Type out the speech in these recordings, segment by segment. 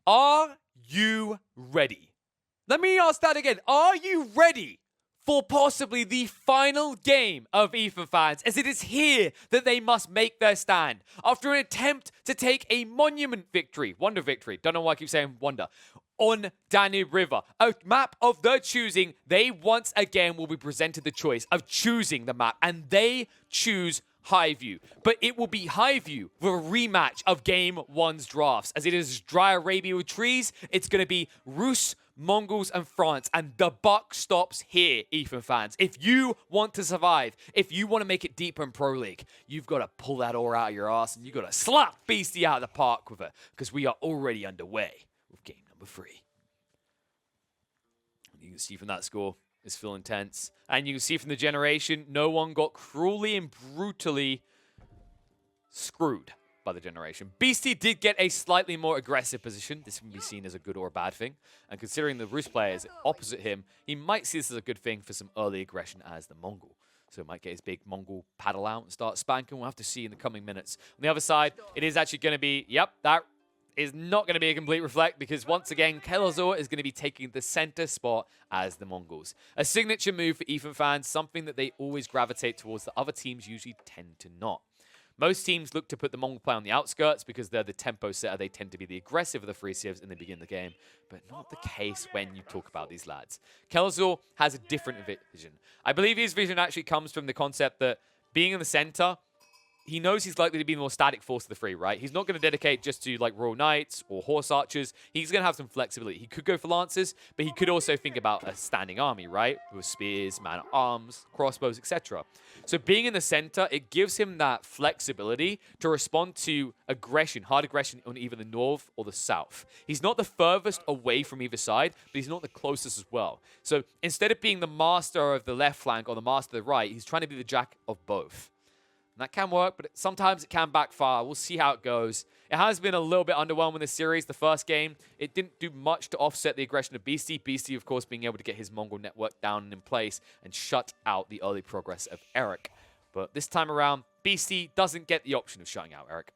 Are you ready? Let me ask that again. Are you ready for possibly the final game of Ethan Fans, as it is here that they must make their stand? After an attempt to take a monument victory, wonder victory, don't know why I keep saying wonder, on Danube River, a map of their choosing, they once again will be presented the choice of choosing the map, and they choose Highview. But it will be Highview for a rematch of Game 1's drafts. As it is dry Arabia with trees, it's going to be Rus, Mongols, and France. And the buck stops here, Ethan Fans. If you want to survive, if you want to make it deeper in Pro League, you've got to pull that ore out of your ass and you've got to slap Beasty out of the park with it, because we are already underway with game number 3. You can see from that score, it's still intense. And you can see from the generation, no one got cruelly and brutally screwed by the generation. Beasty did get a slightly more aggressive position. This can be seen as a good or a bad thing. And considering the Rus player is opposite him, he might see this as a good thing for some early aggression as the Mongol. So he might get his big Mongol paddle out and start spanking. We'll have to see in the coming minutes. On the other side, it is actually going to be, yep, that is not going to be a complete reflect, because once again, Kelazhur is going to be taking the center spot as the Mongols. A signature move for Ethan Fans, something that they always gravitate towards that other teams usually tend to not. Most teams look to put the Mongol player on the outskirts because they're the tempo setter. They tend to be the aggressive of the free civs in the beginning of the game, but not the case when you talk about these lads. Kelazhur has a different vision. I believe his vision actually comes from the concept that being in the center, he knows he's likely to be the more static force of the three, right? He's not going to dedicate just to like Royal Knights or Horse Archers. He's going to have some flexibility. He could go for Lancers, but he could also think about a standing army, right? With spears, man-at-arms, crossbows, etc. So being in the center, it gives him that flexibility to respond to aggression, hard aggression on either the north or the south. He's not the furthest away from either side, but he's not the closest as well. So instead of being the master of the left flank or the master of the right, he's trying to be the jack of both. And that can work, but sometimes it can backfire. We'll see how it goes. It has been a little bit underwhelming this series. The first game, it didn't do much to offset the aggression of Beasty. Beasty, of course, being able to get his Mongol network down and in place and shut out the early progress of Erik. But this time around, Beasty doesn't get the option of shutting out Erik.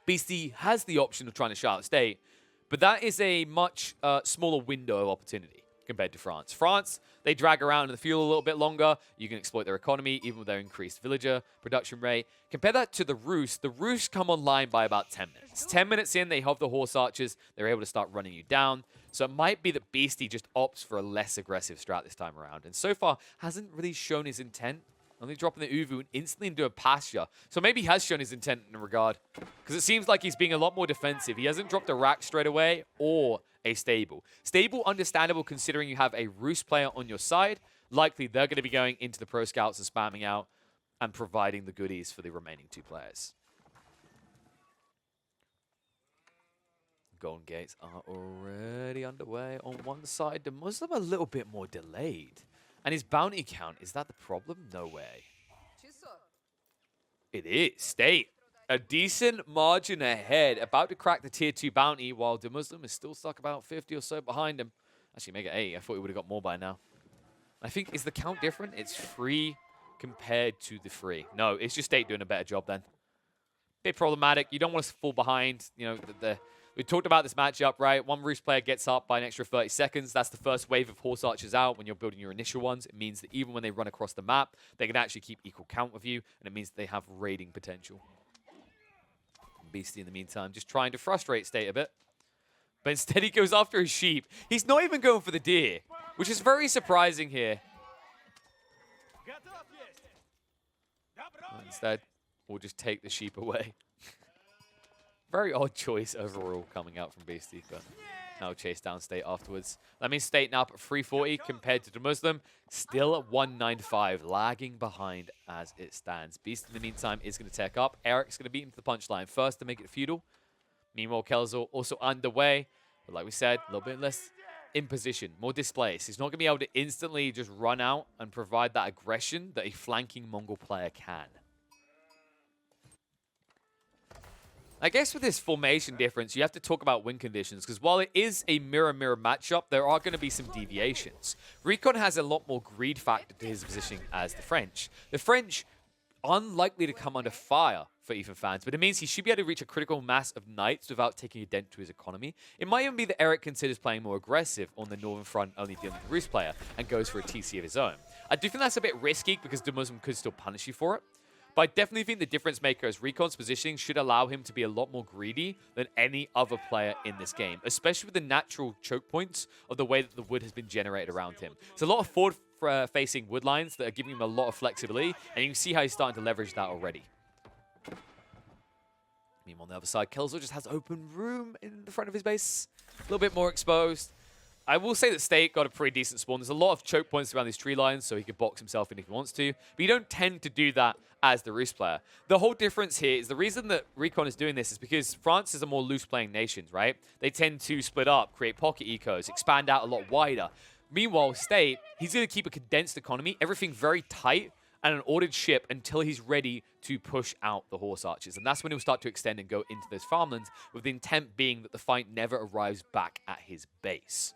Beasty has the option of trying to shut out State, but that is a much smaller window of opportunity compared to France. France, they drag around in the fuel a little bit longer. You can exploit their economy, even with their increased villager production rate. Compare that to the Rus. The Rus come online by about 10 minutes. 10 minutes in, they have the Horse Archers. They're able to start running you down. So it might be that Beasty just opts for a less aggressive strat this time around. And so far, hasn't really shown his intent. Only dropping the Uvu and instantly into a pasture. So maybe he has shown his intent in a regard. Because it seems like he's being a lot more defensive. He hasn't dropped a rack straight away or a stable. Stable, understandable considering you have a Rus player on your side. Likely they're going to be going into the pro scouts and spamming out and providing the goodies for the remaining 2 players. Golden Gates are already underway on one side. DeMusliM a little bit more delayed. And his bounty count, is that the problem? No way. It is. State. A decent margin ahead. About to crack the tier 2 bounty, while DeMusliM is still stuck about 50 or so behind him. Actually, make it 8. I thought he would have got more by now. I think, is the count different? It's 3 compared to the 3. No, it's just State doing a better job then. Bit problematic. You don't want to fall behind. You know, we talked about this matchup, right? One Rus player gets up by an extra 30 seconds. That's the first wave of Horse Archers out when you're building your initial ones. It means that even when they run across the map, they can actually keep equal count with you, and it means that they have raiding potential. Beasty, in the meantime, just trying to frustrate State a bit. But instead, he goes after his sheep. He's not even going for the deer, which is very surprising here. Instead, we'll just take the sheep away. Very odd choice overall coming out from Beasty, but now chase down State afterwards. That means State now up at 340 compared to DeMusliM. Still at 195, lagging behind as it stands. Beast, in the meantime, is going to tech up. Erik's going to beat him to the punchline first to make it feudal. Meanwhile, Kelazhur also underway. But like we said, a little bit less in position, more displaced. He's not going to be able to instantly just run out and provide that aggression that a flanking Mongol player can. I guess with this formation difference, you have to talk about win conditions, because while it is a mirror-mirror matchup, there are going to be some deviations. Recon has a lot more greed factor to his positioning as the French. The French unlikely to come under fire for Ethan Fans, but it means he should be able to reach a critical mass of knights without taking a dent to his economy. It might even be that Erik considers playing more aggressive on the Northern Front, only dealing with the Roost player, and goes for a TC of his own. I do think that's a bit risky because DeMusliM could still punish you for it, but I definitely think the difference maker is Recon's positioning should allow him to be a lot more greedy than any other player in this game, especially with the natural choke points of the way that the wood has been generated around him. There's a lot of forward-facing wood lines that are giving him a lot of flexibility, and you can see how he's starting to leverage that already. Meanwhile, on the other side, Kelazhur just has open room in the front of his base. A little bit more exposed. I will say that Beastyqt got a pretty decent spawn. There's a lot of choke points around these tree lines, so he could box himself in if he wants to. But you don't tend to do that as the Roost player. The whole difference here is the reason that Recon is doing this is because France is a more loose-playing nation, right? They tend to split up, create pocket ecos, expand out a lot wider. Meanwhile, Beastyqt, he's going to keep a condensed economy, everything very tight, and an ordered ship until he's ready to push out the horse archers. And that's when he'll start to extend and go into those farmlands, with the intent being that the fight never arrives back at his base.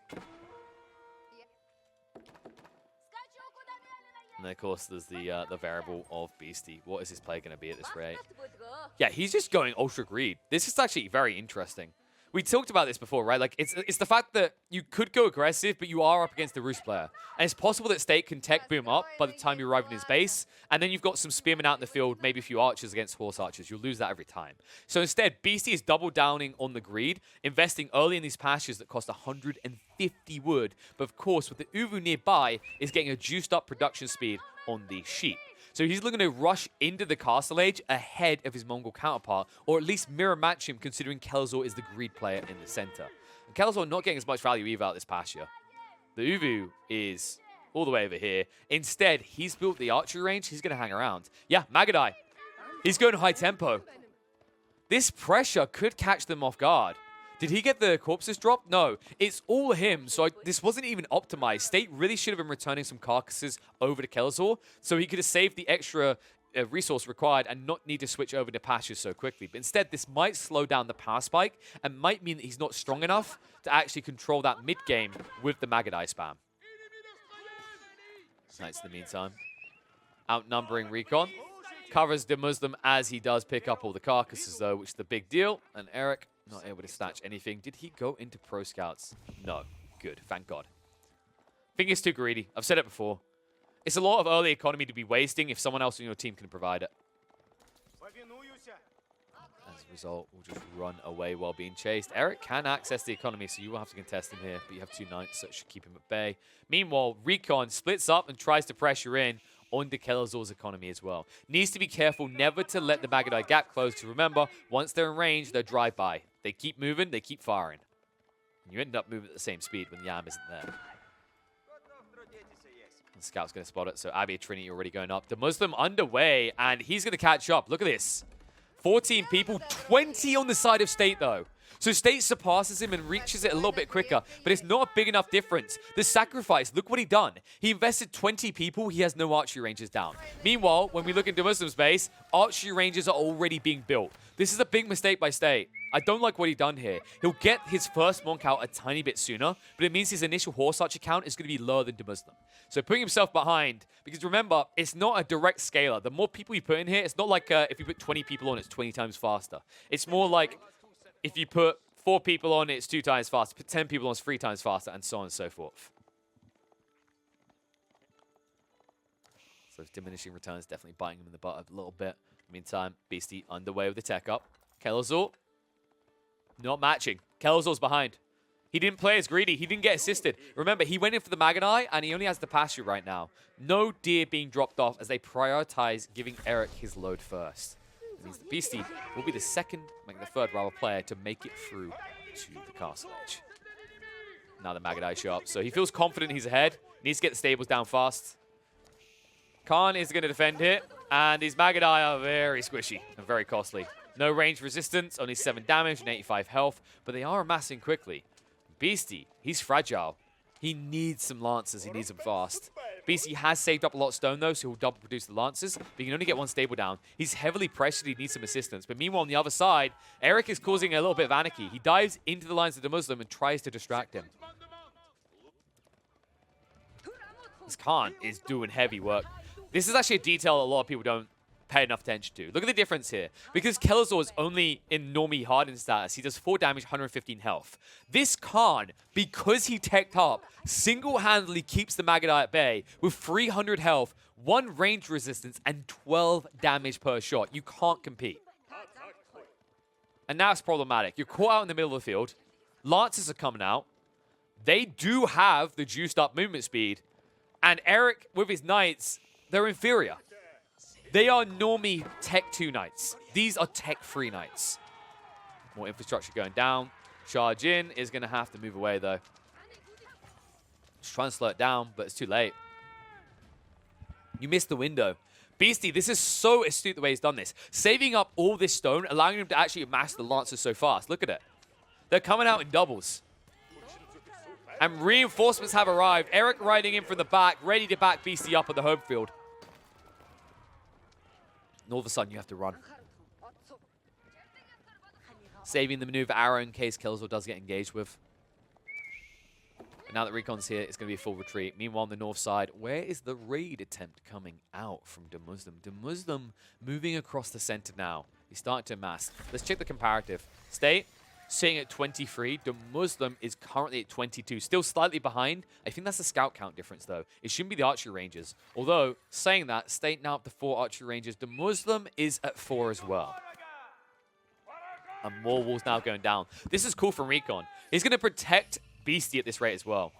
And then, of course, there's the variable of Beasty. What is his play going to be at this rate? Yeah, he's just going ultra greed. This is actually very interesting. We talked about this before, right? Like, it's the fact that you could go aggressive, but you are up against the Roost player. And it's possible that Beastyqt can tech boom up by the time you arrive in his base, and then you've got some spearmen out in the field, maybe a few archers against horse archers. You'll lose that every time. So instead, Beasty is double downing on the greed, investing early in these pastures that cost 150 wood. But of course, with the Uvu nearby, is getting a juiced up production speed on the sheep. So he's looking to rush into the Castle Age ahead of his Mongol counterpart, or at least mirror match him, considering Kelazhur is the greed player in the center. And Kelazhur not getting as much value either out this pasture. The Uvu is all the way over here. Instead, he's built the archery range. He's going to hang around. Yeah, Magadai. He's going high tempo. This pressure could catch them off guard. Did he get the corpses dropped? No. It's all him, so this wasn't even optimized. Beastyqt really should have been returning some carcasses over to Kelazhur, so he could have saved the extra resource required and not need to switch over to pastures so quickly. But instead, this might slow down the power spike and might mean that he's not strong enough to actually control that mid-game with the Magadai spam. Nice in the meantime. Outnumbering Recon. Covers DeMusliM as he does pick up all the carcasses, though, which is the big deal. And Erik not able to snatch anything. Did he go into Pro Scouts? No. Good. Thank God. I think it's too greedy. I've said it before. It's a lot of early economy to be wasting if someone else on your team can provide it. As a result, we'll just run away while being chased. Erik can access the economy, so you will have to contest him here. But you have 2 knights, so it should keep him at bay. Meanwhile, Recon splits up and tries to pressure in onto Kelazhur's economy as well. Needs to be careful never to let the Magadai gap close, to remember, once they're in range, they're drive-by. They keep moving, they keep firing. And you end up moving at the same speed when the Yam isn't there. The scout's going to spot it, so Abbey Trinity already going up. DeMusliM underway, and he's going to catch up. Look at this. 14 people, 20 on the side of Beastyqt, though. So Beastyqt surpasses him and reaches it a little bit quicker, but it's not a big enough difference. The sacrifice, look what he done. He invested 20 people, he has no archery ranges down. Meanwhile, when we look at DeMusliM's base, archery ranges are already being built. This is a big mistake by Beastyqt. I don't like what he done here. He'll get his first monk out a tiny bit sooner, but it means his initial horse archer count is going to be lower than DeMusliM. So putting himself behind, because remember, it's not a direct scaler. The more people you put in here, it's not like if you put 20 people on, it's 20 times faster. It's more like if you put 4 people on, it's 2 times faster. Put 10 people on, it's 3 times faster, and so on and so forth. So diminishing returns definitely biting him in the butt a little bit. Meantime, Beasty underway with the tech up. Kelazhur not matching. Kelazhur's behind. He didn't play as greedy. He didn't get assisted. Remember, he went in for the Magadai, and he only has the pasture right now. No deer being dropped off as they prioritize giving Erik his load first. It means the Beasty will be the third rather player to make it through to the Castle Edge. Now the Magadai show up, so he feels confident he's ahead. Needs to get the stables down fast. Khan is going to defend here, and these Magadai are very squishy and very costly. No range resistance, only 7 damage and 85 health, but they are amassing quickly. Beasty, he's fragile. He needs some Lancers, he needs them fast. Beasty has saved up a lot of stone though, so he'll double produce the Lancers, but he can only get 1 stable down. He's heavily pressured, he needs some assistance. But meanwhile, on the other side, Erik is causing a little bit of anarchy. He dives into the lines of DeMusliM and tries to distract him. This Khan is doing heavy work. This is actually a detail a lot of people don't pay enough attention to. Look at the difference here. Because Kelazhur is only in normie hardened status, he does 4 damage, 115 health. This Khan, because he teched up, single-handedly keeps the Magadai at bay with 300 health, 1 range resistance, and 12 damage per shot. You can't compete. And now it's problematic. You're caught out in the middle of the field. Lancers are coming out. They do have the juiced up movement speed. And Erik, with his Knights, they're inferior. They are normie Tech 2 Knights. These are Tech 3 Knights. More infrastructure going down. Charge in is going to have to move away, though. Just trying to slow it down, but it's too late. You missed the window. Beasty, this is so astute the way he's done this. Saving up all this stone, allowing him to actually amass the Lancers so fast. Look at it. They're coming out in doubles. And reinforcements have arrived. Erik riding in from the back, ready to back Beasty up on the home field. And all of a sudden, you have to run. Saving the maneuver arrow in case Kelazhur does get engaged with. And now that Recon's here, it's going to be a full retreat. Meanwhile, on the north side, where is the raid attempt coming out from DeMusliM? DeMusliM moving across the center now. He's starting to amass. Let's check the comparative. State sitting at 23. DeMusliM is currently at 22. Still slightly behind. I think that's the scout count difference, though. It shouldn't be the archery ranges. Although, saying that, State now up to 4 archery ranges. DeMusliM is at 4 as well. And more walls now going down. This is cool from Recon. He's going to protect Beasty at this rate as well.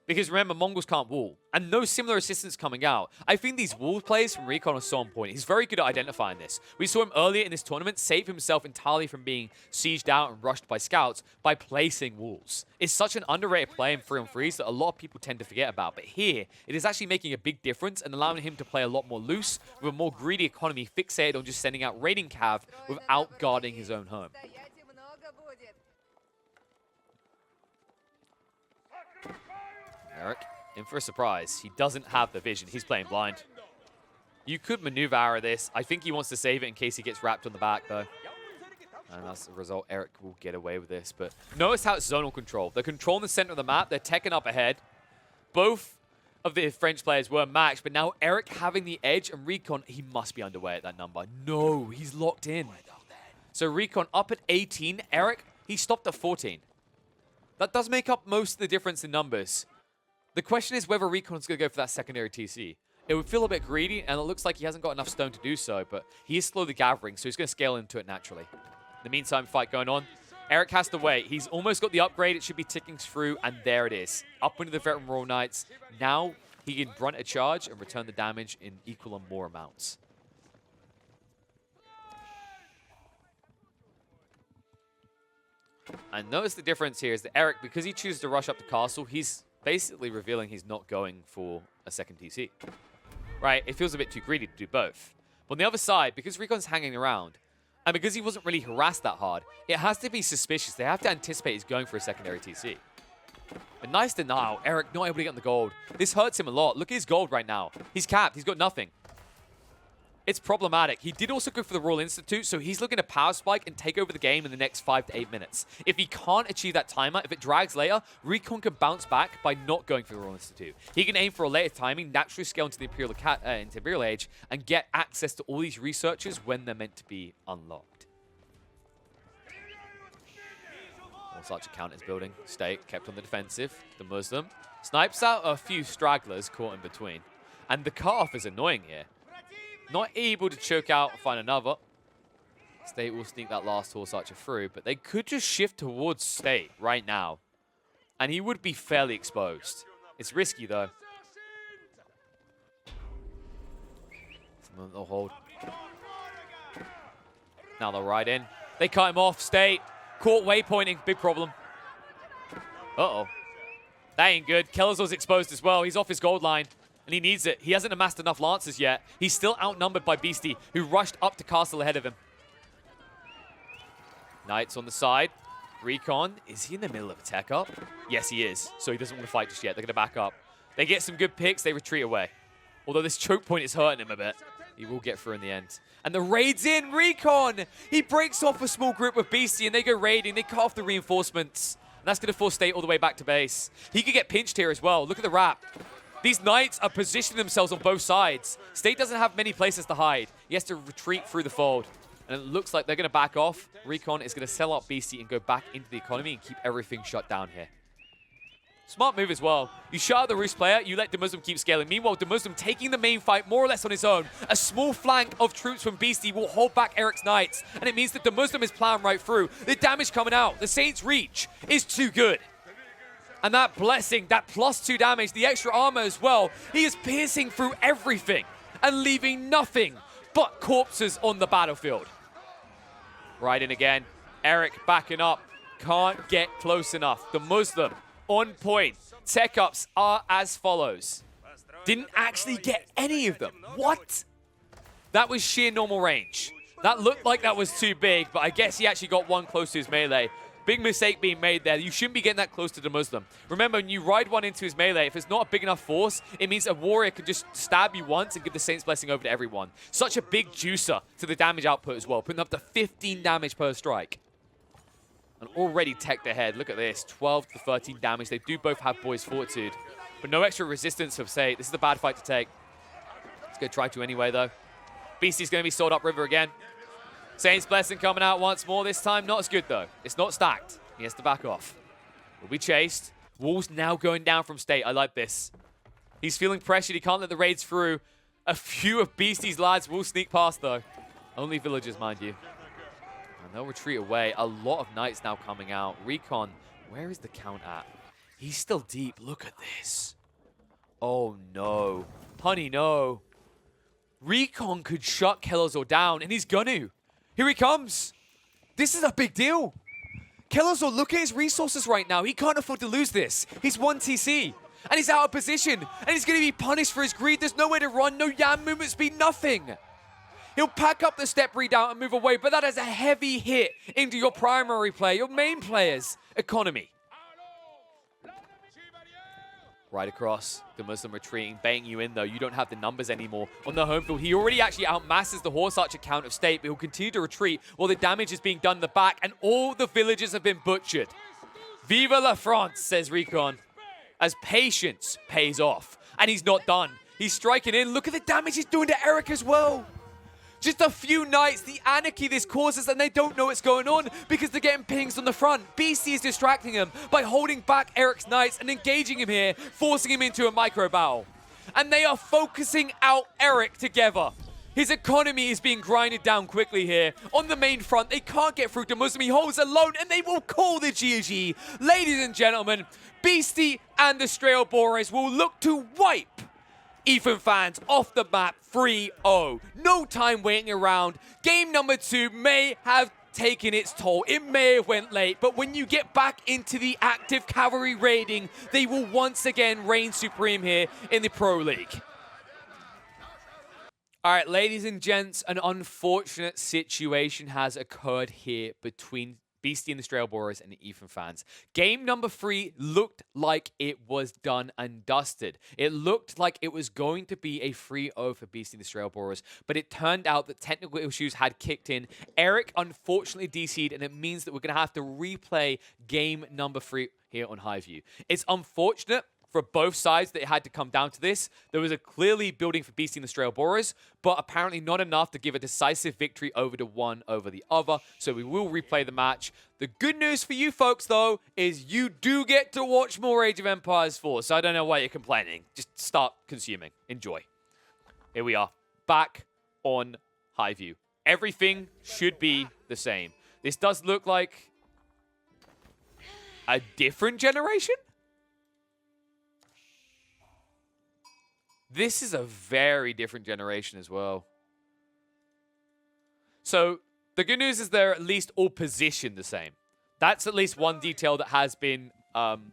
Because remember, Mongols can't wall. And no similar assistance coming out. I think these wall plays from Recon are so on point. He's very good at identifying this. We saw him earlier in this tournament save himself entirely from being sieged out and rushed by scouts by placing walls. It's such an underrated play in 3-on-3s that a lot of people tend to forget about. But here, it is actually making a big difference and allowing him to play a lot more loose with a more greedy economy fixated on just sending out raiding cav without guarding his own home. Erik, in for a surprise. He doesn't have the vision. He's playing blind. You could maneuver arrow this. I think he wants to save it in case he gets wrapped on the back, though. And as a result, Erik will get away with this. But notice how it's zonal control. They're controlling the center of the map. They're teching up ahead. Both of the French players were matched, but now Erik having the edge, and Recon, he must be underway at that number. No, he's locked in. So Recon up at 18. Erik, he stopped at 14. That does make up most of the difference in numbers. The question is whether Recon's going to go for that secondary TC. It would feel a bit greedy, and it looks like he hasn't got enough stone to do so, but he is slowly gathering, so he's going to scale into it naturally. In the meantime, fight going on. Erik has to wait. He's almost got the upgrade. It should be ticking through, and there it is. Up into the Veteran Royal Knights. Now he can brunt a charge and return the damage in equal or more amounts. And notice the difference here is that Erik, because he chooses to rush up the castle, he's basically revealing he's not going for a second TC. Right? It feels a bit too greedy to do both. But on the other side, because Recon's hanging around, and because he wasn't really harassed that hard, it has to be suspicious. They have to anticipate he's going for a secondary TC. A nice denial. Erik not able to get on the gold. This hurts him a lot. Look at his gold right now. He's capped. He's got nothing. It's problematic. He did also go for the Royal Institute, so he's looking to power spike and take over the game in the next 5 to 8 minutes. If he can't achieve that timer, if it drags later, Recon can bounce back by not going for the Royal Institute. He can aim for a later timing, naturally scale into the Imperial Age, and get access to all these researchers when they're meant to be unlocked. All such a count is building. State kept on the defensive. DeMusliM snipes out a few stragglers caught in between. And the cutoff is annoying here. Not able to choke out and find another. State will sneak that last horse archer through, but they could just shift towards State right now. And he would be fairly exposed. It's risky, though. They'll hold. Now they'll ride in. They cut him off. State caught waypointing. Big problem. Uh-oh. That ain't good. Kelazhur's exposed as well. He's off his gold line. And he needs it. He hasn't amassed enough Lancers yet. He's still outnumbered by Beasty, who rushed up to castle ahead of him. Knights on the side. Recon, is he in the middle of a tech up? Yes, he is. So he doesn't want to fight just yet. They're going to back up. They get some good picks. They retreat away. Although this choke point is hurting him a bit. He will get through in the end. And the raid's in. Recon! He breaks off a small group with Beasty, and they go raiding. They cut off the reinforcements. And that's going to force State all the way back to base. He could get pinched here as well. Look at the wrap. These Knights are positioning themselves on both sides. State doesn't have many places to hide. He has to retreat through the fold. And it looks like they're going to back off. Recon is going to sell out Beasty and go back into the economy and keep everything shut down here. Smart move as well. You shut out the Roost player, you let DeMusliM keep scaling. Meanwhile, DeMusliM taking the main fight more or less on his own. A small flank of troops from Beasty will hold back Erik's Knights. And it means that DeMusliM is plowing right through. The damage coming out, the Saints' reach is too good. And that blessing, that +2 damage, the extra armor as well, he is piercing through everything and leaving nothing but corpses on the battlefield. Right in again. Erik backing up. Can't get close enough. DeMusliM on point. Tech ups are as follows. Didn't actually get any of them. What? That was sheer normal range. That looked like that was too big, but I guess he actually got one close to his melee. Big mistake being made there. You shouldn't be getting that close to DeMusliM. Remember, when you ride one into his melee, if it's not a big enough force, it means a warrior can just stab you once and give the Saints Blessing over to everyone. Such a big juicer to the damage output as well, putting up to 15 damage per strike. And already teched ahead. Look at this, 12 to 13 damage. They do both have Boy's Fortitude, but no extra resistance of Say. This is a bad fight to take. Let's go try to anyway, though. Beasty's going to be sold up river again. Saints Blessing coming out once more. This time, not as good, though. It's not stacked. He has to back off. Will be chased. Walls now going down from State. I like this. He's feeling pressured. He can't let the raids through. A few of Beasty's lads will sneak past, though. Only villagers, mind you. And they'll retreat away. A lot of Knights now coming out. Recon, where is the count at? He's still deep. Look at this. Oh, no. Honey, no. Recon could shut Kelazhur down, and he's gonna. Here he comes. This is a big deal. Kelazhur, look at his resources right now. He can't afford to lose this. He's 1 TC, and he's out of position, and he's going to be punished for his greed. There's nowhere to run, no Yam movement speed, nothing. He'll pack up the step readout and move away, but that is a heavy hit into your primary player, your main player's economy. Right across, DeMusliM retreating, baiting you in though. You don't have the numbers anymore on the home field. He already actually outmasses the Horse Archer count of State, but he'll continue to retreat while the damage is being done in the back, and all the villages have been butchered. Viva la France, says Recon, as patience pays off. And he's not done. He's striking in. Look at the damage he's doing to Erik as well. Just a few Knights, the anarchy this causes, and they don't know what's going on because they're getting pings on the front. Beasty is distracting him by holding back Erik's Knights and engaging him here, forcing him into a micro battle. And they are focusing out Erik together. His economy is being grinded down quickly here. On the main front, they can't get through DeMusliM. He holds alone, and they will call the GG. Ladies and gentlemen, Beasty and the Straelboras will look to wipe Ethan Fans off the map 3-0. No time waiting around. Game number 2 may have taken its toll. It may have went late, but when you get back into the active cavalry raiding, they will once again reign supreme here in the Pro League. All right, ladies and gents, an unfortunate situation has occurred here between Beasty and the Straelboras and the Ethan Fans. Game number 3 looked like it was done and dusted. It looked like it was going to be a 3-0 for Beasty and the Straelboras, but it turned out that technical issues had kicked in. Erik unfortunately DC'd, and it means that we're going to have to replay game number 3 here on Highview. It's unfortunate for both sides that it had to come down to this. There was a clearly building for Beasty and the Straelboras, but apparently not enough to give a decisive victory over to one over the other. So we will replay the match. The good news for you folks, though, is you do get to watch more Age of Empires 4. So I don't know why you're complaining. Just start consuming. Enjoy. Here we are, back on Highview. Everything should be the same. This does look like a different generation. This is a very different generation as well. So the good news is they're at least all positioned the same. That's at least one detail that has been held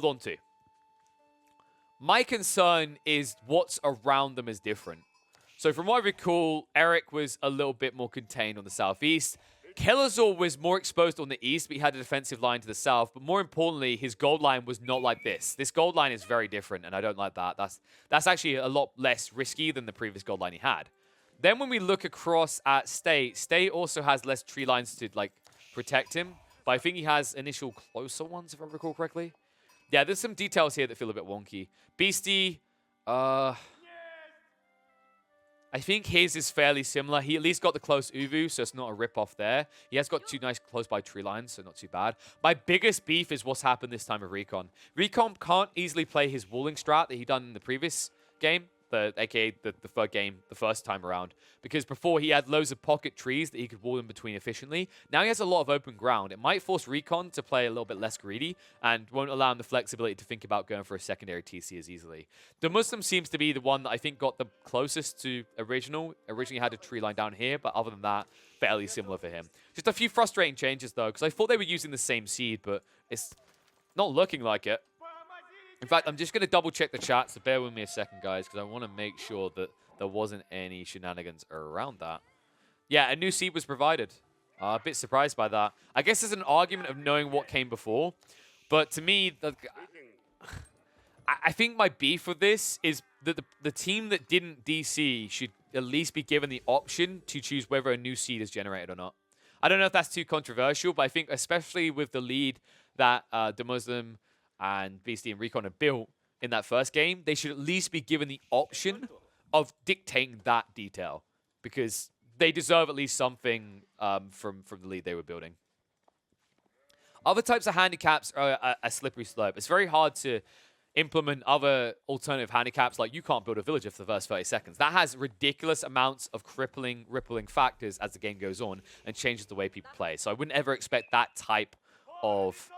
on to. My concern is what's around them is different. So from what I recall, Erik was a little bit more contained on the southeast. Kelazhur was more exposed on the east, but he had a defensive line to the south. But more importantly, his gold line was not like this. This gold line is very different, and I don't like that. That's actually a lot less risky than the previous gold line he had. Then when we look across at State, State also has less tree lines to like protect him. But I think he has initial closer ones, if I recall correctly. Yeah, there's some details here that feel a bit wonky. Beasty, I think his is fairly similar. He at least got the close Uvu, so it's not a rip-off there. He has got 2 nice close-by tree lines, so not too bad. My biggest beef is what's happened this time with Recon. Recon can't easily play his walling strat that he done in the previous game, aka the third game, the first time around. Because before he had loads of pocket trees that he could wall in between efficiently. Now he has a lot of open ground. It might force Recon to play a little bit less greedy and won't allow him the flexibility to think about going for a secondary TC as easily. DeMusliM seems to be the one that I think got the closest to original. Originally had a tree line down here, but other than that, fairly similar for him. Just a few frustrating changes though, because I thought they were using the same seed, but it's not looking like it. In fact, I'm just going to double check the chat, so bear with me a second, guys, because I want to make sure that there wasn't any shenanigans around that. Yeah, a new seed was provided. A bit surprised by that. I guess there's an argument of knowing what came before, but to me, I think my beef with this is that the team that didn't DC should at least be given the option to choose whether a new seed is generated or not. I don't know if that's too controversial, but I think especially with the lead that DeMusliM and Beasty and Recon have built in that first game, they should at least be given the option of dictating that detail, because they deserve at least something from the lead they were building. Other types of handicaps are a slippery slope. It's very hard to implement other alternative handicaps, like you can't build a villager for the first 30 seconds. That has ridiculous amounts of rippling factors as the game goes on and changes the way people play. So I wouldn't ever expect that type of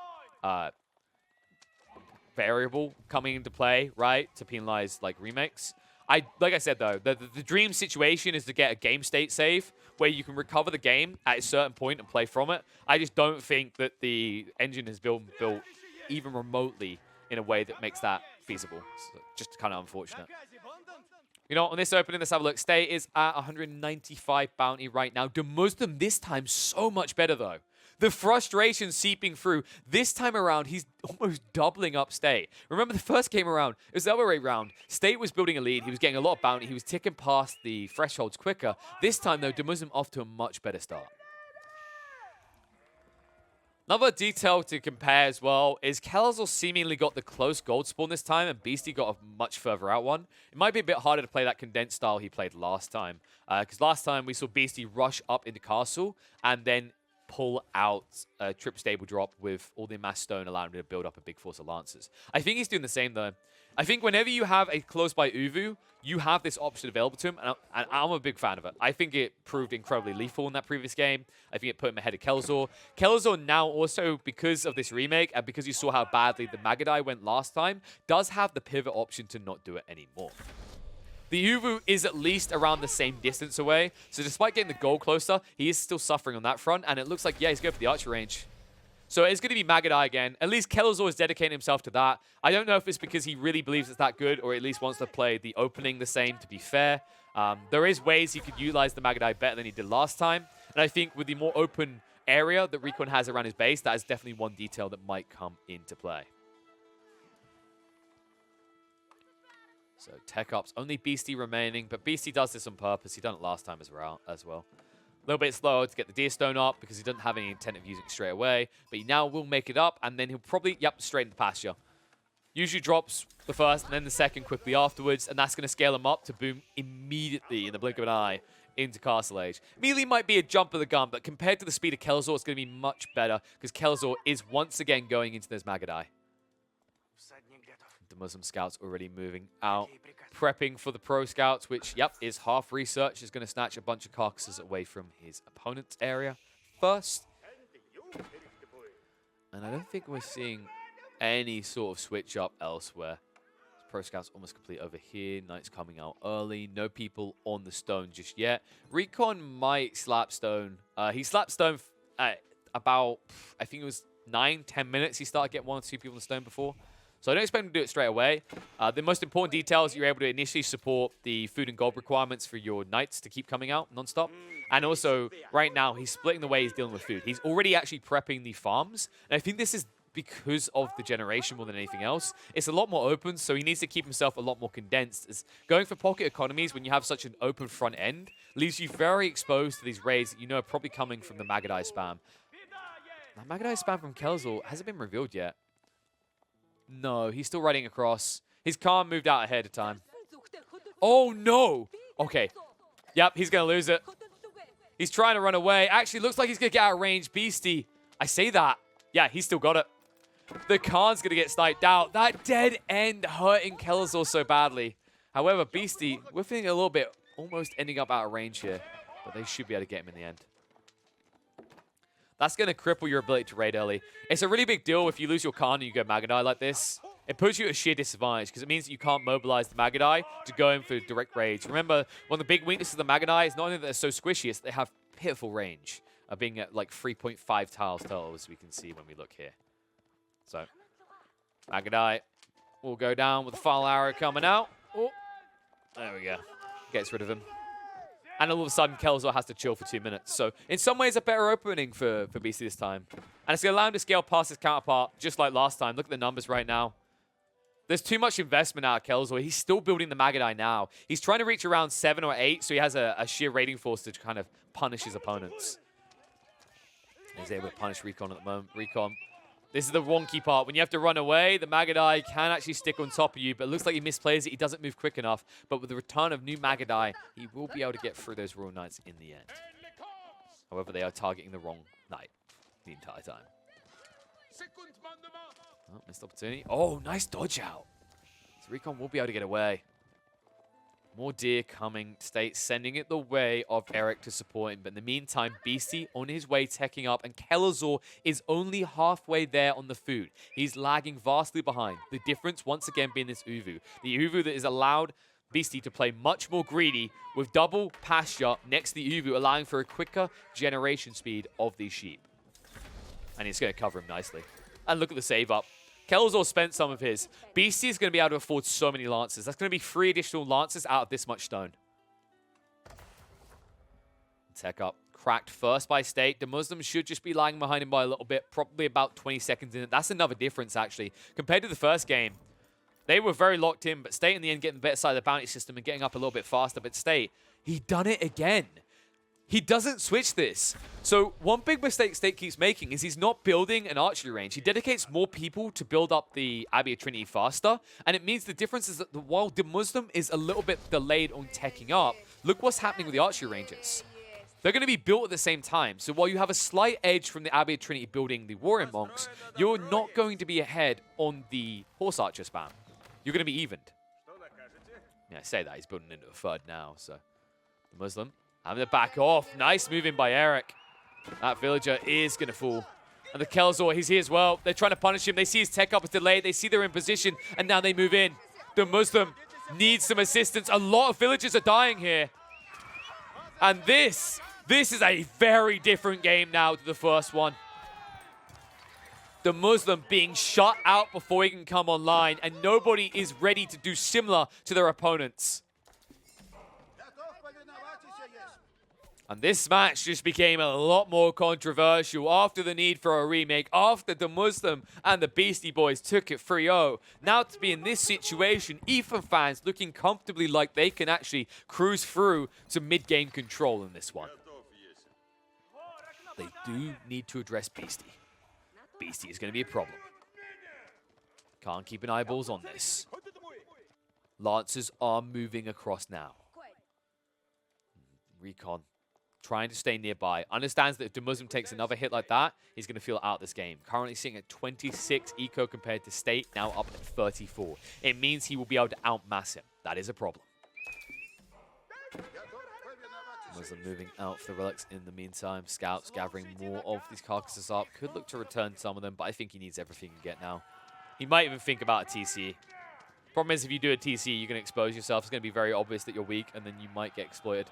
variable coming into play, right, to penalize like remakes. Like I said though, the dream situation is to get a game state save where you can recover the game at a certain point and play from it. I just don't think that the engine has been built even remotely in a way that makes that feasible. So just kind of unfortunate. You know, on this opening, let's have a look. Stay is at 195 bounty right now. DeMusliM this time so much better though. The frustration seeping through. This time around, he's almost doubling up State. Remember the first game around, it was the other way around. State was building a lead. He was getting a lot of bounty. He was ticking past the thresholds quicker. This time, though, DeMusliM off to a much better start. Another detail to compare as well is Kelazhur seemingly got the close gold spawn this time, and Beasty got a much further out one. It might be a bit harder to play that condensed style he played last time, because last time we saw Beasty rush up into castle and then pull out a trip stable drop with all the mass stone, allowing him to build up a big force of lancers. I think he's doing the same though. I think whenever you have a close by Uvu, you have this option available to him, and I'm a big fan of it. I think it proved incredibly lethal in that previous game. I think it put him ahead of Kelazhur. Kelazhur now also, because of this remake, and because you saw how badly the Magadai went last time, does have the pivot option to not do it anymore. The Uvu is at least around the same distance away, so despite getting the goal closer, he is still suffering on that front, and it looks like, yeah, he's going for the archer range. So it's going to be Magadai again. At least Kelazhur is dedicating himself to that. I don't know if it's because he really believes it's that good, or at least wants to play the opening the same, to be fair. There is ways he could utilize the Magadai better than he did last time, and I think with the more open area that Recon has around his base, that is definitely one detail that might come into play. So tech ups, only Beasty remaining, but Beasty does this on purpose. He done it last time as well. A little bit slower to get the Deer Stone up because he doesn't have any intent of using it straight away, but he now will make it up, and then he'll probably, straight into pasture. Usually drops the first and then the second quickly afterwards, and that's going to scale him up to boom immediately in the blink of an eye into Castle Age. Melee might be a jump of the gun, but compared to the speed of Kelazhur, it's going to be much better because Kelazhur is once again going into those Magadai. The Muslim scouts already moving out, prepping for the pro scouts, which, is half research. Is going to snatch a bunch of carcasses away from his opponent's area first. And I don't think we're seeing any sort of switch up elsewhere. Pro scouts almost complete over here. Knights coming out early. No people on the stone just yet. Recon might slap stone. He slapped stone at about, I think it was 9-10 minutes. He started getting 1 or 2 people on the stone before. So I don't expect him to do it straight away. The most important detail is you're able to initially support the food and gold requirements for your knights to keep coming out non-stop. And also, right now, he's splitting the way he's dealing with food. He's already actually prepping the farms. And I think this is because of the generation more than anything else. It's a lot more open, so he needs to keep himself a lot more condensed. As going for pocket economies when you have such an open front end leaves you very exposed to these raids that you know are probably coming from the Magadai spam. Now, Magadai spam from Kelazhur hasn't been revealed yet. No, he's still riding across. His car moved out ahead of time. Oh, no. Okay. Yep, he's going to lose it. He's trying to run away. Actually, looks like he's going to get out of range. Beasty. I say that. Yeah, he's still got it. The car's going to get sniped out. That dead end hurting Kelazhur so badly. However, Beasty, we're feeling a little bit almost ending up out of range here. But they should be able to get him in the end. That's going to cripple your ability to raid early. It's a really big deal if you lose your Khan and you go Magadai like this. It puts you at a sheer disadvantage because it means that you can't mobilize the Magadai to go in for direct raids. Remember, one of the big weaknesses of the Magadai is not only that they're so squishy, it's that they have pitiful range of being at like 3.5 tiles total, as we can see when we look here. So, Magadai will go down with the final arrow coming out. Oh, there we go. Gets rid of him. And all of a sudden, Kelazhur has to chill for 2 minutes. So, in some ways, a better opening for Beasty this time. And it's going to allow him to scale past his counterpart, just like last time. Look at the numbers right now. There's too much investment out of Kelazhur. He's still building the Magadai now. He's trying to reach around 7 or 8, so he has a sheer raiding force to kind of punish his opponents. He's able to punish Recon at the moment. Recon. This is the wonky part. When you have to run away, the Magadai can actually stick on top of you, but it looks like he misplays it. He doesn't move quick enough. But with the return of new Magadai, he will be able to get through those Royal Knights in the end. However, they are targeting the wrong Knight the entire time. Oh, missed opportunity. Oh, nice dodge out. So Recon will be able to get away. More deer coming. State sending it the way of Erik to support him. But in the meantime, Beasty on his way teching up. And Kelazhur is only halfway there on the food. He's lagging vastly behind. The difference once again being this Uvu. The Uvu that has allowed Beasty to play much more greedy with double pasture next to the Uvu, allowing for a quicker generation speed of these sheep. And he's going to cover him nicely. And look at the save up. Kelazhur spent some of his. Beasty is going to be able to afford so many lances. That's going to be 3 additional lances out of this much stone. Tech up. Cracked first by State. DeMusliM should just be lagging behind him by a little bit. Probably about 20 seconds in it. That's another difference, actually. Compared to the first game, they were very locked in. But State, in the end, getting the better side of the bounty system and getting up a little bit faster. But State, he done it again. He doesn't switch this. So one big mistake State keeps making is he's not building an archery range. He dedicates more people to build up the Abbey of Trinity faster. And it means the difference is that while DeMusliM is a little bit delayed on teching up, look what's happening with the archery ranges. They're going to be built at the same time. So while you have a slight edge from the Abbey of Trinity building the Warrior Monks, you're not going to be ahead on the Horse Archer spam. You're going to be evened. Yeah, I say that. He's building into a third now. So DeMusliM having to back off. Nice moving by Erik. That villager is going to fall. And the Kelazhur, he's here as well. They're trying to punish him. They see his tech up is delayed. They see they're in position, and now they move in. DeMusliM needs some assistance. A lot of villagers are dying here. And this is a very different game now to the first one. DeMusliM being shut out before he can come online, and nobody is ready to do similar to their opponents. And this match just became a lot more controversial after the need for a remake, after DeMusliM and the Beastie Boys took it 3-0. Now to be in this situation, Ethan Fans looking comfortably like they can actually cruise through to mid-game control in this one. They do need to address Beastie. Beastie is going to be a problem. Can't keep an eyeballs on this. Lancers are moving across now. Recon trying to stay nearby. Understands that if DeMusliM takes another hit like that, he's going to feel out this game. Currently sitting at 26 eco compared to State, now up at 34. It means he will be able to outmass him. That is a problem. DeMusliM moving out for the relics in the meantime. Scouts gathering more of these carcasses up. Could look to return some of them, but I think he needs everything he can get now. He might even think about a TC. Problem is, if you do a TC, you're going to expose yourself. It's going to be very obvious that you're weak, and then you might get exploited.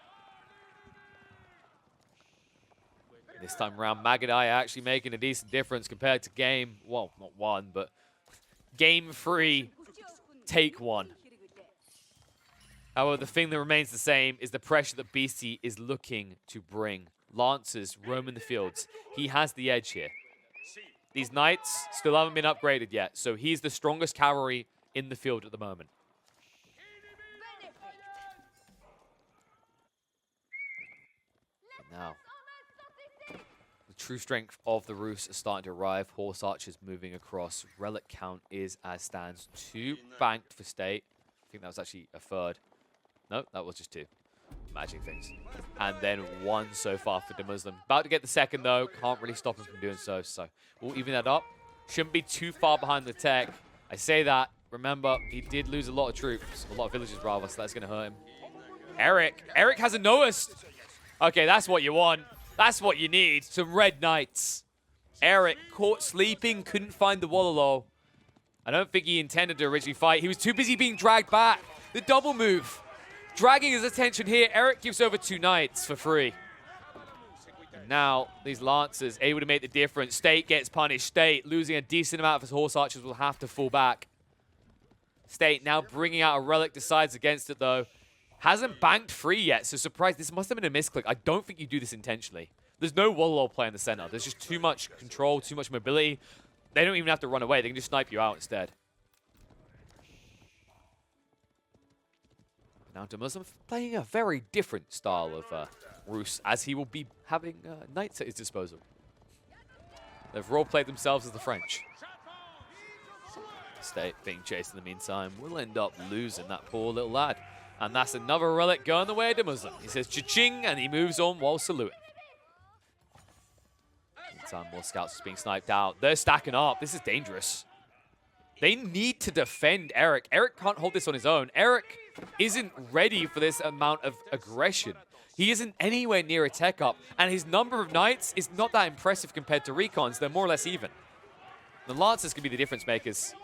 This time around, Magadai actually making a decent difference compared to game, well, not 1, but game 3, take 1. However, the thing that remains the same is the pressure that Beastie is looking to bring. Lancers roaming the fields. He has the edge here. These Knights still haven't been upgraded yet, so he's the strongest cavalry in the field at the moment. Now, The true strength of the Rus is starting to arrive. Horse archers moving across. Relic count is as stands. 2 banked for State. I think that was actually a third. No, that was just 2. Matching things. And then 1 so far for DeMusliM. About to get the second, though. Can't really stop him from doing so. So we'll even that up. Shouldn't be too far behind the tech. I say that. Remember, he did lose a lot of troops. A lot of villages, rather. So that's going to hurt him. Erik hasn't noticed. Okay, that's what you want. That's what you need. Some red knights. Erik caught sleeping. Couldn't find the Wololo. I don't think he intended to originally fight. He was too busy being dragged back. The double move. Dragging his attention here. Erik gives over 2 knights for free. And now, these Lancers able to make the difference. State gets punished. State, losing a decent amount of his horse archers, will have to fall back. State now bringing out a relic, decides against it, though. Hasn't banked free yet, so surprised. This must have been a misclick. I don't think you do this intentionally. There's no Wololo play in the center. There's just too much control, too much mobility. They don't even have to run away. They can just snipe you out instead. Now DeMusliM playing a very different style of Rus, as he will be having knights at his disposal. They've role-played themselves as the French. State being chased in the meantime will end up losing that poor little lad. And that's another relic going the way of DeMusliM. He says cha-ching, and he moves on while saluting. Meantime, more scouts are being sniped out. They're stacking up. This is dangerous. They need to defend Erik. Erik can't hold this on his own. Erik isn't ready for this amount of aggression. He isn't anywhere near a tech up, and his number of knights is not that impressive compared to Recon's. They're more or less even. The Lancers can be the difference makers.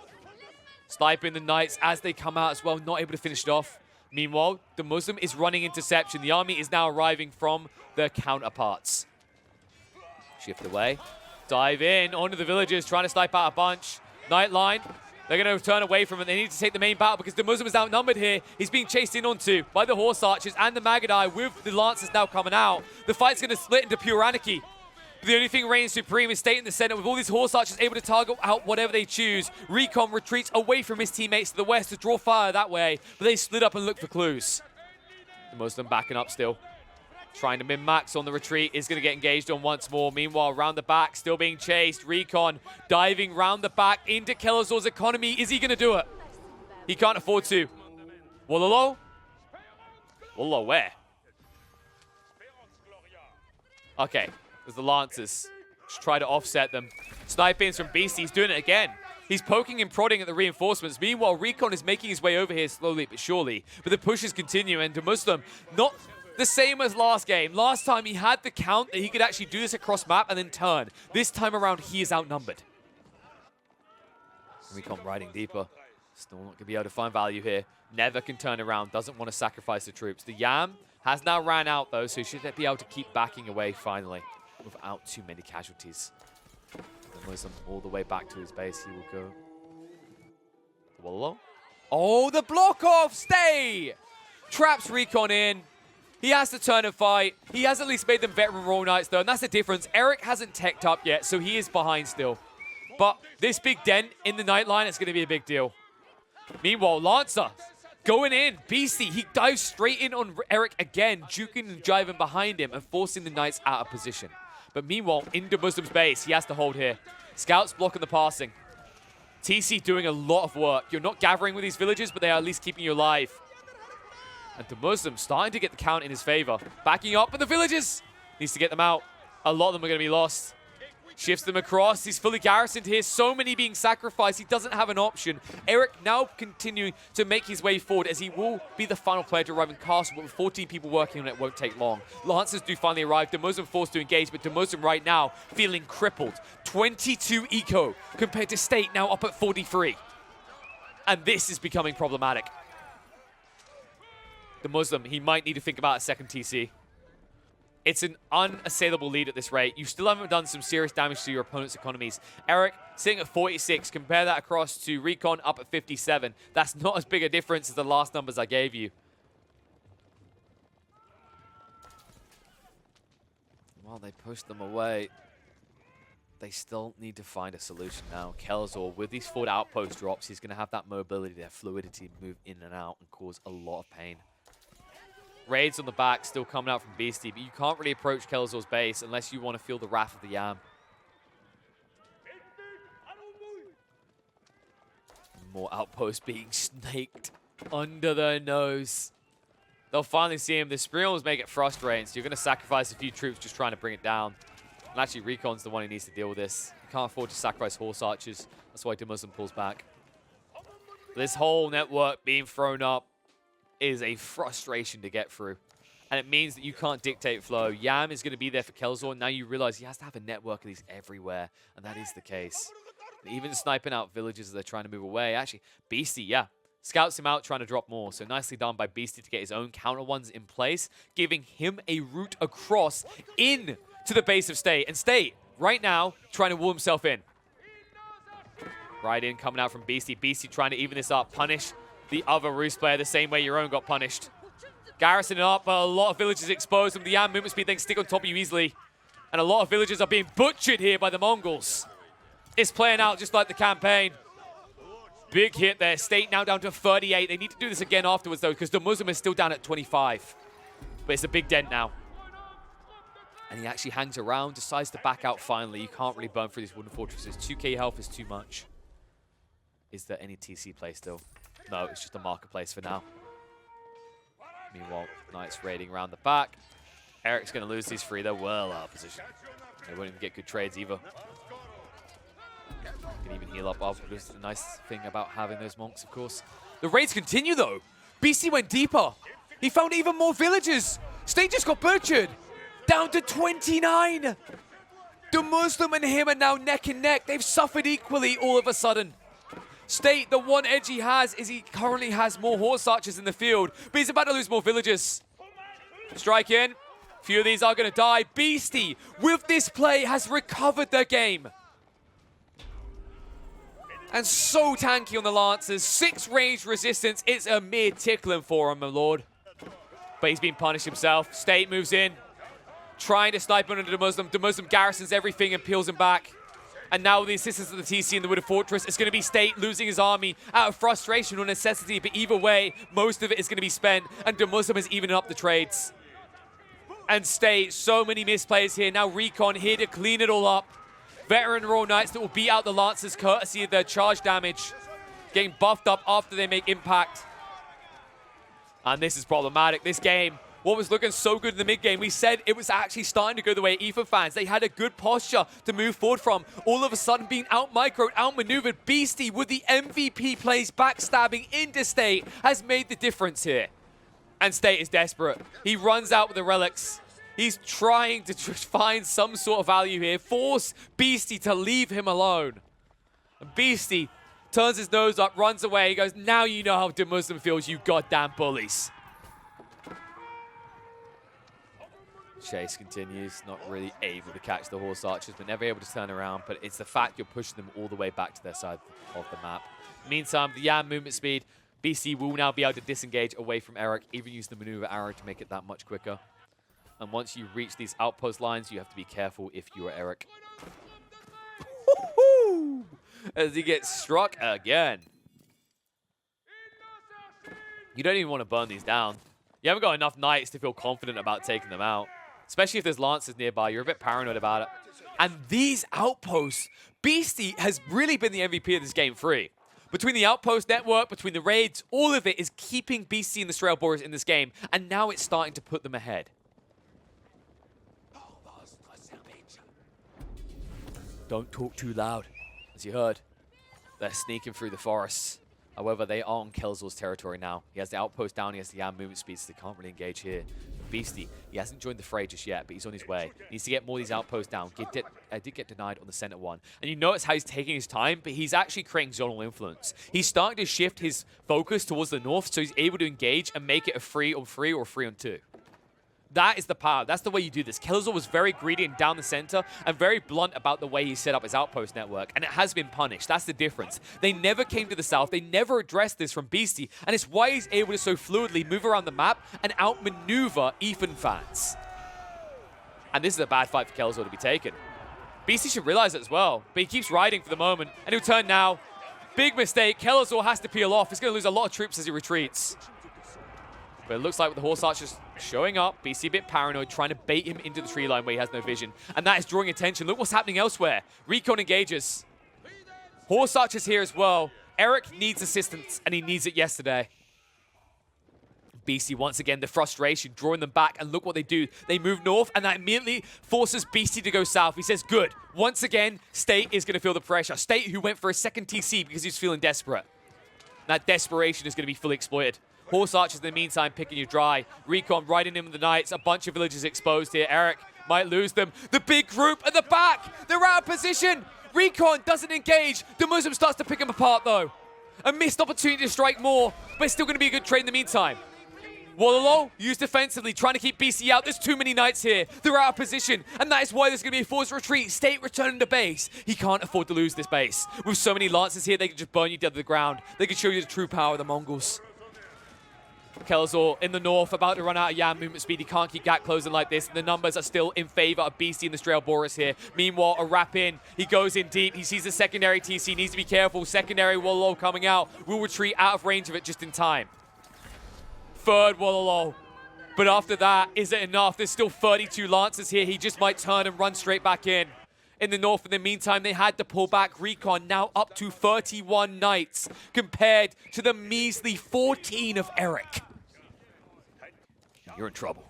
Sniping the knights as they come out as well, not able to finish it off. Meanwhile, DeMusliM is running interception. The army is now arriving from their counterparts. Shift away. Dive in onto the villagers, trying to snipe out a bunch. Knight line. They're going to turn away from it. They need to take the main battle because DeMusliM is outnumbered here. He's being chased in onto by the horse archers and the Magadai with the Lancers now coming out. The fight's going to split into pure anarchy. The only thing reigning supreme is State in the center with all these horse archers able to target out whatever they choose. Recon retreats away from his teammates to the west to draw fire that way, but they split up and look for clues. DeMusliM backing up still. Trying to min-max on the retreat, is going to get engaged on once more. Meanwhile, round the back, still being chased. Recon diving round the back into Kelazhur's economy. Is he going to do it? He can't afford to. Wololo? Wololo where? Okay, there's the Lancers. Just try to offset them. Sniping from Beasty, he's doing it again. He's poking and prodding at the reinforcements. Meanwhile, Recon is making his way over here slowly but surely. But the pushes continue, and DeMusliM not the same as last game. Last time he had the count that he could actually do this across map and then turn. This time around, he is outnumbered. Recon riding deeper. Still not going to be able to find value here. Never can turn around. Doesn't want to sacrifice the troops. The Yam has now ran out, though, so he should be able to keep backing away finally without too many casualties. DeMusliM all the way back to his base. He will go. Wololo? Oh, the block off! Stay! Traps Recon in. He has to turn and fight. He has at least made them veteran Royal Knights, though, and that's the difference. Erik hasn't teched up yet, so he is behind still. But this big dent in the Knight line is going to be a big deal. Meanwhile, Lancer going in. Beasty, he dives straight in on Erik again, juking and jiving behind him and forcing the Knights out of position. But meanwhile, in DeMusliM's base, he has to hold here. Scouts blocking the passing. TC doing a lot of work. You're not gathering with these villages, but they are at least keeping you alive. And DeMusliM starting to get the count in his favor. Backing up, but the villagers needs to get them out. A lot of them are going to be lost. Shifts them across. He's fully garrisoned here. So many being sacrificed. He doesn't have an option. Erik now continuing to make his way forward as he will be the final player to arrive in Castle, but with 14 people working on it, won't take long. Lancers do finally arrive. DeMusliM forced to engage, but DeMusliM right now feeling crippled. 22 eco compared to State now up at 43. And this is becoming problematic. DeMusliM, he might need to think about a second TC. It's an unassailable lead at this rate. You still haven't done some serious damage to your opponent's economies. Erik sitting at 46. Compare that across to Recon up at 57. That's not as big a difference as the last numbers I gave you. While they push them away, they still need to find a solution now. Kelazhur, with these forward outpost drops, he's going to have that mobility, that fluidity to move in and out and cause a lot of pain. Raids on the back still coming out from Beasty, but you can't really approach Kelazhur's base unless you want to feel the wrath of the Yam. More outposts being snaked under their nose. They'll finally see him. The Straelboras make it frustrating, so you're going to sacrifice a few troops just trying to bring it down. And actually, Recon's the one who needs to deal with this. You can't afford to sacrifice horse archers. That's why DeMusliM pulls back. This whole network being thrown up is a frustration to get through. And it means that you can't dictate flow. Yam is going to be there for Kelazhur. Now you realize he has to have a network of these everywhere. And that is the case. And even sniping out villages as they're trying to move away. Actually, Beasty, yeah, scouts him out trying to drop more. So nicely done by Beasty to get his own counter ones in place, giving him a route across in to the base of State. And State, right now, trying to wall himself in. Right in, coming out from Beasty. Beasty trying to even this up, punish the other Roost player the same way your own got punished. Garrison it up, but a lot of villages exposed. From the Yam movement speed, they can stick on top of you easily. And a lot of villages are being butchered here by the Mongols. It's playing out just like the campaign. Big hit there. State now down to 38. They need to do this again afterwards, though, because DeMusliM is still down at 25. But it's a big dent now. And he actually hangs around, decides to back out finally. You can't really burn through these wooden fortresses. 2k health is too much. Is there any TC play still? No, it's just a marketplace for now. Meanwhile, Knights raiding around the back. Erik's going to lose these three. They're well out of position. They won't even get good trades either. Can even heal up afterwards. The nice thing about having those monks, of course. The raids continue, though. Beasty went deeper. He found even more villages. State just got butchered. Down to 29. DeMusliM and him are now neck and neck. They've suffered equally all of a sudden. State, the one edge he has is he currently has more horse archers in the field, but he's about to lose more villages. Strike in. A few of these are going to die. Beasty, with this play, has recovered their game. And so tanky on the Lancers. 6 ranged resistance. It's a mere tickling for him, my lord. But he's been punished himself. State moves in. Trying to snipe under DeMusliM. DeMusliM garrisons everything and peels him back. And now with the assistance of the TC in the Wooded Fortress, it's going to be State losing his army out of frustration or necessity. But either way, most of it is going to be spent. And DeMusliM is evening up the trades. And State, so many misplays here. Now Recon here to clean it all up. Veteran Royal Knights that will beat out the Lancers courtesy of their charge damage. Getting buffed up after they make impact. And this is problematic. This game, what was looking so good in the mid-game, we said it was actually starting to go the way of Ethan Fans. They had a good posture to move forward from. All of a sudden being out-microed, out-maneuvered. Beasty with the MVP plays backstabbing into State has made the difference here. And State is desperate. He runs out with the relics. He's trying to find some sort of value here. Force Beasty to leave him alone. And Beasty turns his nose up, runs away. He goes, now you know how DeMusliM feels, you goddamn bullies. Chase continues, not really able to catch the horse archers, but never able to turn around. But it's the fact you're pushing them all the way back to their side of the map. Meantime, the Yam movement speed, BC will now be able to disengage away from Erik, even use the maneuver arrow to make it that much quicker. And once you reach these outpost lines, you have to be careful if you are Erik. As he gets struck again. You don't even want to burn these down. You haven't got enough knights to feel confident about taking them out. Especially if there's lancers nearby, you're a bit paranoid about it. And these outposts, Beasty has really been the MVP of this game free. Between the outpost network, between the raids, all of it is keeping Beasty and the Straelboras in this game. And now it's starting to put them ahead. Don't talk too loud. As you heard, they're sneaking through the forests. However, they are on Kelazhur's territory now. He has the outpost down, he has the Yam movement speed, so they can't really engage here. But Beasty, he hasn't joined the fray just yet, but he's on his way. He needs to get more of these outposts down. He did get denied on the center one. And you notice how he's taking his time, but he's actually creating zonal influence. He's starting to shift his focus towards the north, so he's able to engage and make it a 3-on-3 or 3-on-2. That is the power. That's the way you do this. Kelazhur was very greedy and down the center and very blunt about the way he set up his outpost network, and it has been punished. That's the difference. They never came to the south. They never addressed this from Beasty, and it's why he's able to so fluidly move around the map and outmaneuver Ethan Fans. And this is a bad fight for Kelazhur to be taken. Beasty should realize it as well, but he keeps riding for the moment, and he'll turn now. Big mistake. Kelazhur has to peel off. He's going to lose a lot of troops as he retreats. But it looks like with the Horse Archers showing up, Beasty a bit paranoid, trying to bait him into the tree line where he has no vision. And that is drawing attention. Look what's happening elsewhere. Recon engages. Horse Archers here as well. Erik needs assistance, and he needs it yesterday. Beasty, once again, the frustration, drawing them back, and look what they do. They move north, and that immediately forces Beasty to go south. He says, good. Once again, State is going to feel the pressure. State, who went for a second TC because he's feeling desperate. That desperation is going to be fully exploited. Horse Archers, in the meantime, picking you dry. Recon riding in with the Knights. A bunch of villages exposed here. Erik might lose them. The big group at the back. They're out of position. Recon doesn't engage. DeMusliM starts to pick him apart, though. A missed opportunity to strike more, but it's still going to be a good trade in the meantime. Wololo used defensively, trying to keep BC out. There's too many Knights here. They're out of position, and that is why there's going to be a forced retreat. State returning to base. He can't afford to lose this base. With so many Lancers here, they can just burn you dead to the ground. They can show you the true power of the Mongols. Kelazhur in the north, about to run out of Yam movement speed. He can't keep gap closing like this. The numbers are still in favor of Beasty and the Straelboras here. Meanwhile, a wrap in. He goes in deep. He sees the secondary TC. Needs to be careful. Secondary Wololo coming out. Will retreat out of range of it just in time. Third Wololo. But after that, is it enough? There's still 32 Lancers here. He just might turn and run straight back in. In the north, in the meantime, they had to pull back. Recon now up to 31 Knights compared to the measly 14 of Erik. You're in trouble.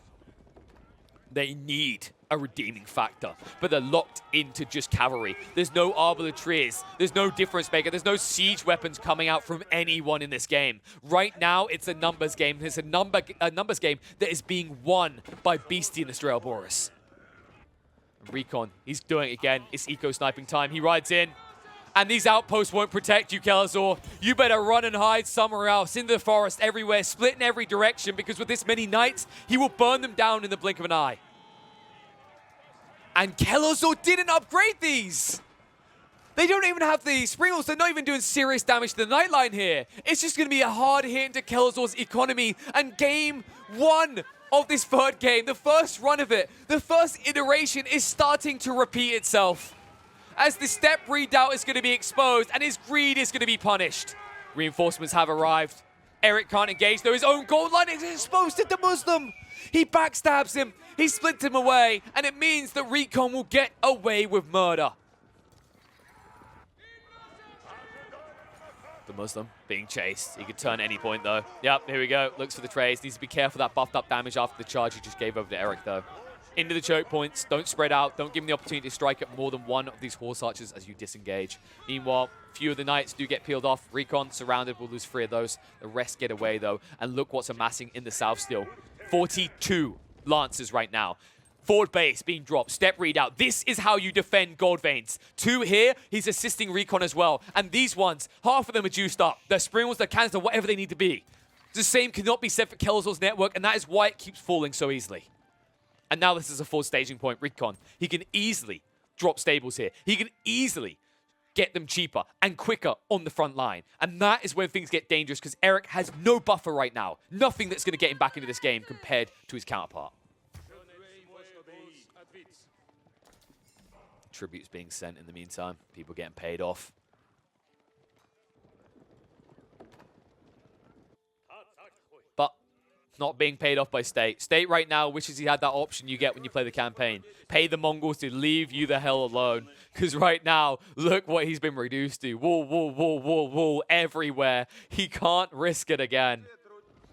They need a redeeming factor, but they're locked into just cavalry. There's no arbaletriers. There's no difference maker. There's no siege weapons coming out from anyone in this game. Right now, it's a numbers game. It's a numbers game that is being won by Beasty and the Straelboras. Recon, he's doing it again. It's eco-sniping time. He rides in. And these outposts won't protect you, Kelazhur. You better run and hide somewhere else, into the forest, everywhere, split in every direction, because with this many Knights, he will burn them down in the blink of an eye. And Kelazhur didn't upgrade these. They don't even have the Springles. They're not even doing serious damage to the Knight line here. It's just going to be a hard hit into Kelazhur's economy. And game one of this third game, the first run of it, the first iteration is starting to repeat itself. As the step redoubt is going to be exposed and his greed is going to be punished. Reinforcements have arrived. Erik can't engage, though his own gold line is exposed to DeMusliM. He backstabs him, he splits him away, and it means that Recon will get away with murder. DeMusliM being chased. He could turn at any point, though. Yep, here we go. Looks for the trades. Needs to be careful that buffed up damage after the charge he just gave over to Erik, though. Into the choke points. Don't spread out. Don't give him the opportunity to strike at more than one of these Horse Archers as you disengage. Meanwhile, few of the Knights do get peeled off. Recon surrounded. Will lose 3 of those. The rest get away, though. And look what's amassing in the south still. 42 Lancers right now. Forward base being dropped. Step redoubt. This is how you defend Gold Veins. 2 here. He's assisting Recon as well. And these ones, half of them are juiced up. Their Springles, their canister, whatever they need to be. The same cannot be said for Kelazhur's network, and that is why it keeps falling so easily. And now this is a full staging point. Recon, he can easily drop stables here. He can easily get them cheaper and quicker on the front line. And that is when things get dangerous, because Erik has no buffer right now. Nothing that's going to get him back into this game compared to his counterpart. Tributes being sent in the meantime. People getting paid off. But not being paid off by State. State right now wishes he had that option you get when you play the campaign. Pay the Mongols to leave you the hell alone. Because right now, look what he's been reduced to. Wool, wool, wool, wool, wool everywhere. He can't risk it again.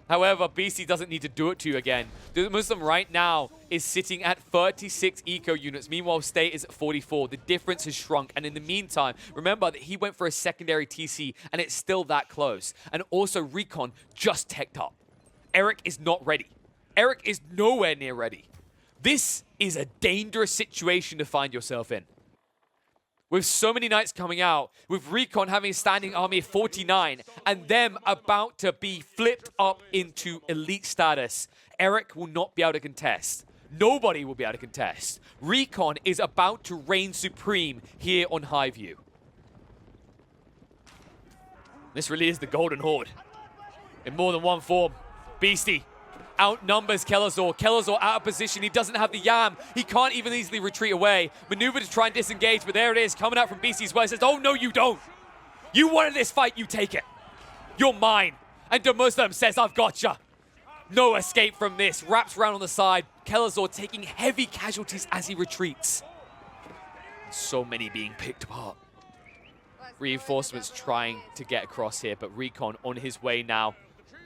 However, Beasty doesn't need to do it to you again. DeMusliM right now is sitting at 36 eco units. Meanwhile, State is at 44. The difference has shrunk. And in the meantime, remember that he went for a secondary TC, and it's still that close. And also, Recon just teched up. Erik is not ready. Erik is nowhere near ready. This is a dangerous situation to find yourself in. With so many Knights coming out, with Recon having a standing army of 49, and them about to be flipped up into elite status, Erik will not be able to contest. Nobody will be able to contest. Recon is about to reign supreme here on Highview. This really is the Golden Horde. In more than one form. Beasty outnumbers Kelazhur. Kelazhur out of position. He doesn't have the Yam. He can't even easily retreat away. Maneuver to try and disengage, but there it is, coming out from Beasty's way. Says, oh, no, you don't. You wanted this fight, you take it. You're mine. And DeMusliM says, I've got you. No escape from this. Wraps around on the side. Kelazhur taking heavy casualties as he retreats. So many being picked apart. Reinforcements trying to get across here, but Recon on his way now.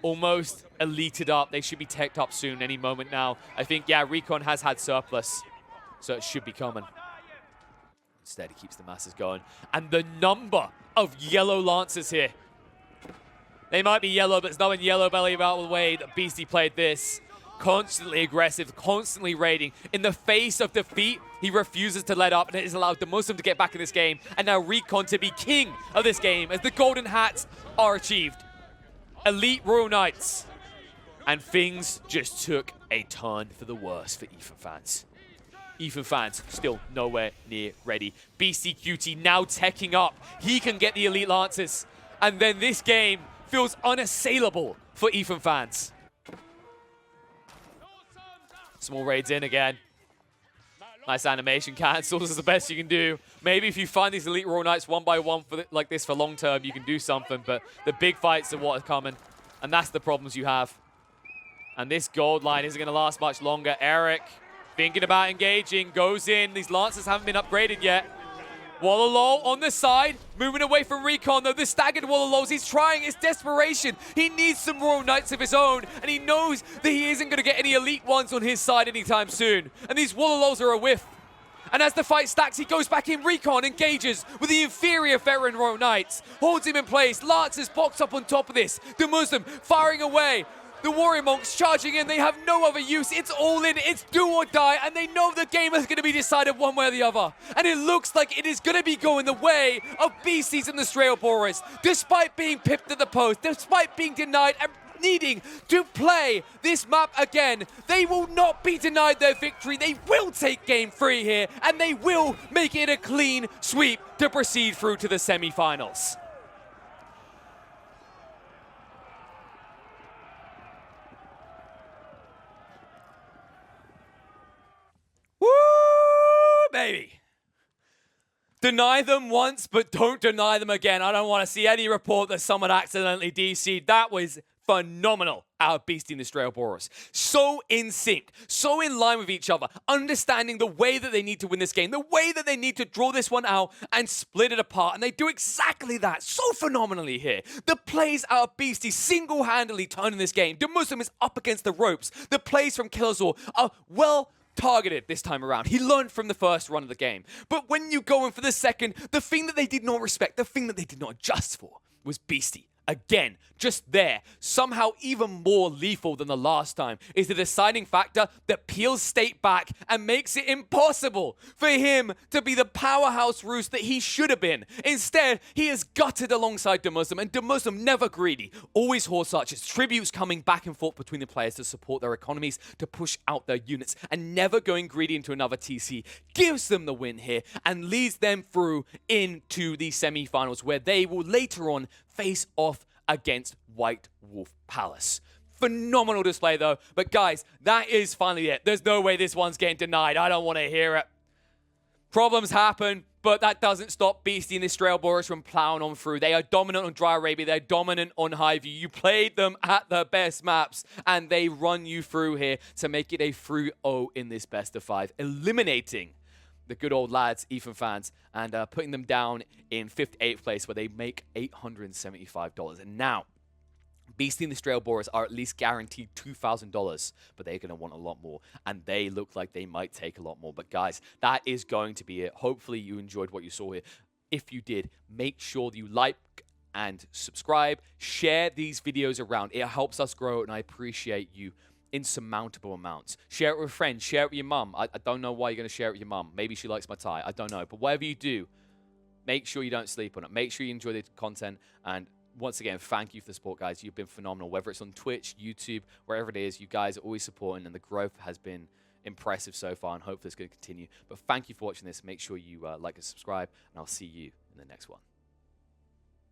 Almost elited up. They should be teched up soon, any moment now. I think, yeah, Recon has had surplus, so it should be coming. Instead, he keeps the masses going. And the number of yellow lancers here. They might be yellow, but it's not in yellow belly about the way that Beasty played this. Constantly aggressive, constantly raiding. In the face of defeat, he refuses to let up, and it has allowed DeMusliM to get back in this game, and now Recon to be king of this game as the golden hats are achieved. Elite Royal Knights. And things just took a turn for the worse for Ethan Fans. Ethan Fans still nowhere near ready. Beastyqt now teching up. He can get the elite lancers. And then this game feels unassailable for Ethan Fans. Small raids in again. Nice animation cancels is the best you can do. Maybe if you find these elite Royal Knights one by one like this for long term, you can do something, but the big fights are what are coming, and that's the problems you have. And this gold line isn't going to last much longer. Erik, thinking about engaging, goes in. These Lancers haven't been upgraded yet. Wololo on the side, moving away from Recon though. The staggered Wololos, he's trying, it's desperation. He needs some Royal Knights of his own, and he knows that he isn't going to get any elite ones on his side anytime soon. And these Wololos are a whiff. And as the fight stacks, he goes back in. Recon engages with the inferior veteran Royal Knights, holds him in place. Lancers box up on top of this. DeMusliM firing away. The Warrior Monks charging in, they have no other use. It's all in, it's do or die, and they know the game is going to be decided one way or the other. And it looks like it is going to be going the way of Beasties and the Straelboras. Despite being pipped at the post, despite being denied and needing to play this map again, they will not be denied their victory. They will take game 3 here, and they will make it a clean sweep to proceed through to the semi-finals. Woo, baby. Deny them once, but don't deny them again. I don't want to see any report that someone accidentally DC'd. That was phenomenal out of Beasty and the Straelboras. So in sync, so in line with each other, understanding the way that they need to win this game, the way that they need to draw this one out and split it apart. And they do exactly that so phenomenally here. The plays out of Beasty single-handedly turning this game. DeMusliM is up against the ropes. The plays from Kelazhur are well targeted this time around. He learned from the first run of the game. But when you go in for the second, the thing that they did not respect, the thing that they did not adjust for was Beasty. Again, just there, somehow even more lethal than the last time, is the deciding factor that peels State back and makes it impossible for him to be the powerhouse roost that he should have been. Instead, he is gutted alongside DeMusliM, and DeMusliM never greedy, always horse archers, tributes coming back and forth between the players to support their economies, to push out their units, and never going greedy into another TC, gives them the win here and leads them through into the semi-finals, where they will later on face off against White Wolf Palace. Phenomenal display though, but guys, that is finally it. There's no way this one's getting denied. I don't want to hear it. Problems happen, but that doesn't stop Beasty and the Straelboras from plowing on through. They are dominant on Dry Arabia. They're dominant on Highview. You played them at the best maps, and they run you through here to make it a 3-0 in this best of 5, eliminating the good old lads, Ethan Fans, and putting them down in 5th, 8th place, where they make $875. And now, Beasty and the Straelboras are at least guaranteed $2,000, but they're going to want a lot more, and they look like they might take a lot more. But guys, that is going to be it. Hopefully you enjoyed what you saw here. If you did, make sure that you like and subscribe. Share these videos around. It helps us grow, and I appreciate you insurmountable amounts. Share it with friends. Share it with your mum. I don't know why you're going to share it with your mum. Maybe she likes my tie. I don't know. But whatever you do, make sure you don't sleep on it. Make sure you enjoy the content. And once again, thank you for the support, guys. You've been phenomenal. Whether it's on Twitch, YouTube, wherever it is, you guys are always supporting, and the growth has been impressive so far, and hopefully it's going to continue. But thank you for watching this. Make sure you like and subscribe, and I'll see you in the next one.